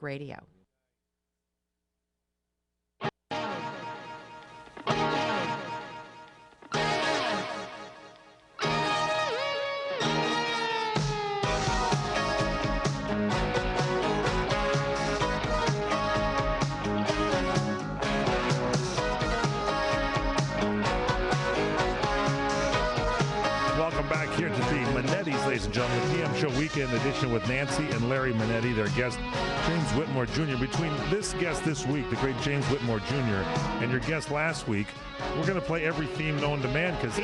Radio. Here to the Manettis, ladies and gentlemen, the PM Show Weekend Edition with Nancy and Larry Manetti, their guest, James Whitmore Jr. Between this guest this week, the great James Whitmore Jr., and your guest last week, we're going to play every theme known to man because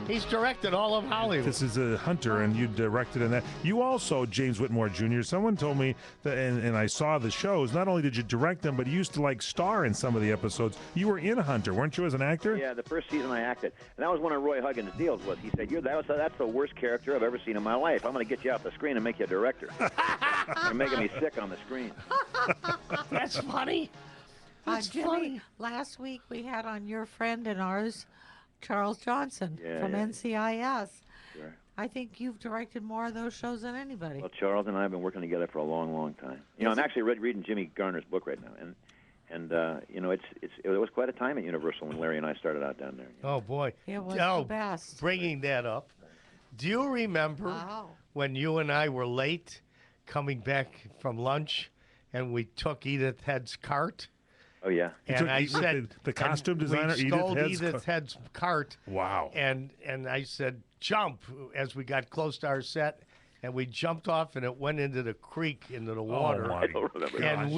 he's directed all of Hollywood. This is a Hunter, and you directed in that. You also, James Whitmore Jr., someone told me, that, and I saw the shows, not only did you direct them, but you used to, like, star in some of the episodes. You were in Hunter, weren't you, as an actor? Yeah, the first season I acted. And that was one of Roy Huggins' deals was, he said, that's the worst character I've ever seen in my life. I'm going to get you off the screen and make you a director. You're making me sick on the screen. That's funny. That's Jimmy, funny. Last week we had on your friend and ours, Charles Johnson from yeah. NCIS. Sure. I think you've directed more of those shows than anybody. Well, Charles and I have been working together for a long, long time. You know, I'm actually reading Jimmy Garner's book right now, and you know, it was quite a time at Universal when Larry and I started out down there. Oh boy, it was the best. Bringing that up, do you remember when you and I were late coming back from lunch, and we took Edith Head's cart? Oh yeah, and I said the costume designer we stole Edith Head's cart. Wow. And I said jump as we got close to our set, and we jumped off, and it went into the creek, into the water. I don't remember. And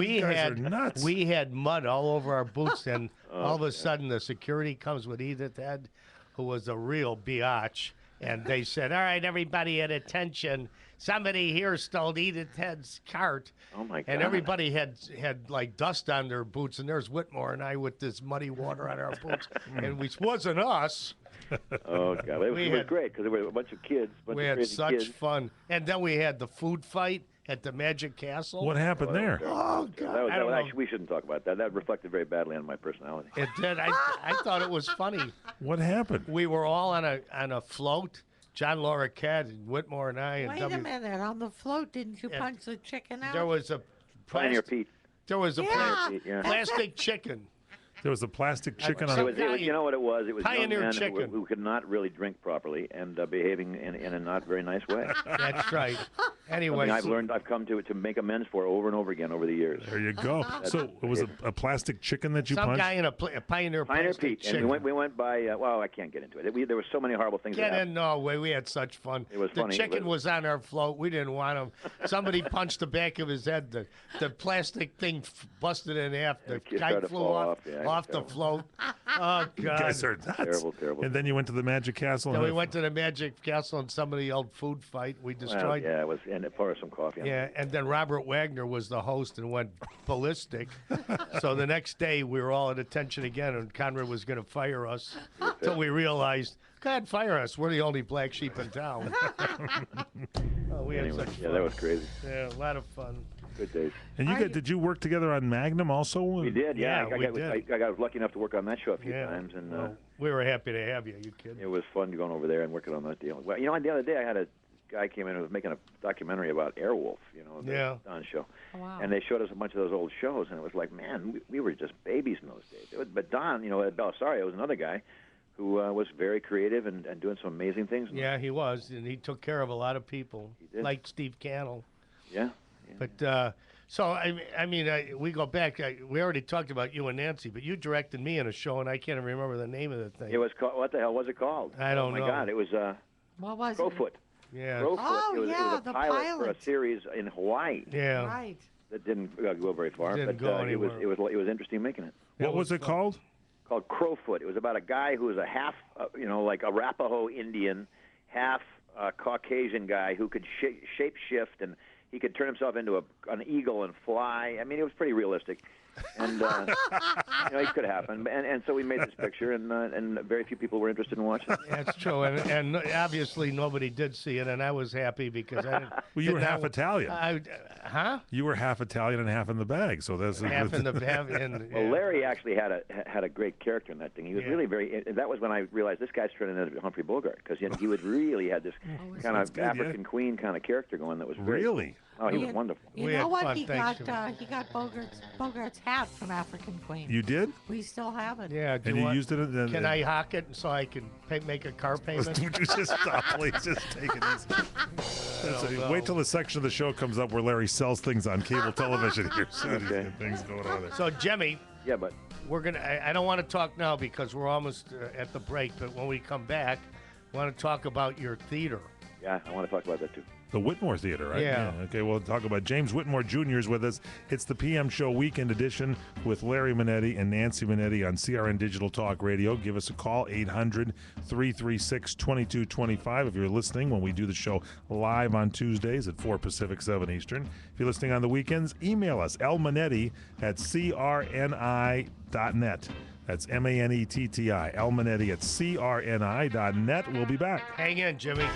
we had mud all over our boots, and all of a sudden the security comes with Edith Head, who was a real biatch, and they said, "All right, everybody at attention. Somebody here stole Edith Head's cart." Oh, my God. And everybody had like dust on their boots, and there's Whitmore and I with this muddy water on our boots. And it wasn't us. Oh, God. It was great because there were a bunch of kids. We had such fun. And then we had the food fight at the Magic Castle. What happened there? Oh, God. Actually, we shouldn't talk about that. That reflected very badly on my personality. It did. I thought it was funny. What happened? We were all on a float. John Larroquette and Whitmore and I. Wait a minute. On the float, didn't you punch the chicken out? There was a Pioneer Pete. There was a Yeah. plastic chicken. There was a plastic chicken on it. You know what it was? It was Pioneer young men chicken. who could not really drink properly and behaving in a not very nice way. That's right. Anyway, I've come to make amends for over and over again over the years. There you go. So it was a plastic chicken that you punched? Some guy in a Pioneer Pete. chicken. And we went by, well, I can't get into it. There were so many horrible things that happened. No way. We had such fun. It was funny. The chicken was on our float. We didn't want him. Somebody punched the back of his head. The plastic thing busted in half. The kite flew off the float. Oh, God. You guys are nuts. Terrible. And then you went to the Magic Castle? Yeah, we went to the Magic Castle and somebody yelled food fight. We destroyed. Well, yeah, it was, and it poured some coffee on it. Yeah, and then Robert Wagner was the host and went ballistic. So the next day we were all at attention again, and Conrad was going to fire us until we realized, go ahead, fire us. We're the only black sheep in town. We had such fun. Yeah, that was crazy. Yeah, a lot of fun. Good days. And did you work together on Magnum also? We did, yeah. we did. I was lucky enough to work on that show a few times, and we were happy to have you. You kidding? It was fun going over there and working on that deal. Well, you know, the other day I had a guy came in and was making a documentary about Airwolf, you know, the Don show. Oh, wow. And they showed us a bunch of those old shows, and it was like, man, we were just babies in those days. But Don, you know, Belisario was another guy who was very creative and doing some amazing things. Yeah, he was, and he took care of a lot of people, like Steve Cannell. Yeah. But so I mean, we go back. We already talked about you and Nancy, but you directed me in a show, and I can't even remember the name of the thing. It was called, what the hell was it called? I don't know. Oh my God, it was what was Crowfoot. Yeah. Crowfoot. Oh, it was a pilot for a series in Hawaii. Yeah. Right. That didn't go very far, Didn't but go anywhere. it was interesting making it. What was it called? Called Crowfoot. It was about a guy who was a half, like Arapaho Indian, half Caucasian guy who could shape shift, and he could turn himself into an eagle and fly. I mean, it was pretty realistic. And it could happen. And so we made this picture, and very few people were interested in watching it. That's true, and obviously nobody did see it, and I was happy because I didn't. Well, you were half Italian. Huh? You were half Italian and half in the bag, so that's half in the bag. Well, Larry actually had a great character in that thing. He was really very. That was when I realized this guy's turning into Humphrey Bogart because he would really had this kind of African Queen kind of character going that was very really. Oh, he was wonderful. You We know had what? fun, He thanks, got Bogart's hat from African Queen. You did? We still have it. Yeah, do And you want- used it? Can I hock it so I can make a car payment? Would you just stop, please? Just take it easy. no. Wait till the section of the show comes up where Larry sells things on cable television here. So he's Okay. got things going on there. So, Jimmy, Yeah, but we're gonna. I don't want to talk now because we're almost at the break. But when we come back, I want to talk about your theater. yeah, I want to talk about that too. The Whitmore Theater, right? Yeah. Okay, we'll talk about James Whitmore Jr. is with us. It's the PM Show Weekend Edition with Larry Manetti and Nancy Manetti on CRN Digital Talk Radio. Give us a call, 800-336-2225 if you're listening when we do the show live on Tuesdays at 4 Pacific, 7 Eastern. If you're listening on the weekends, email us, lmanetti@crni.net. That's Manetti, lmanetti@crni.net. We'll be back. Hang in, Jimmy.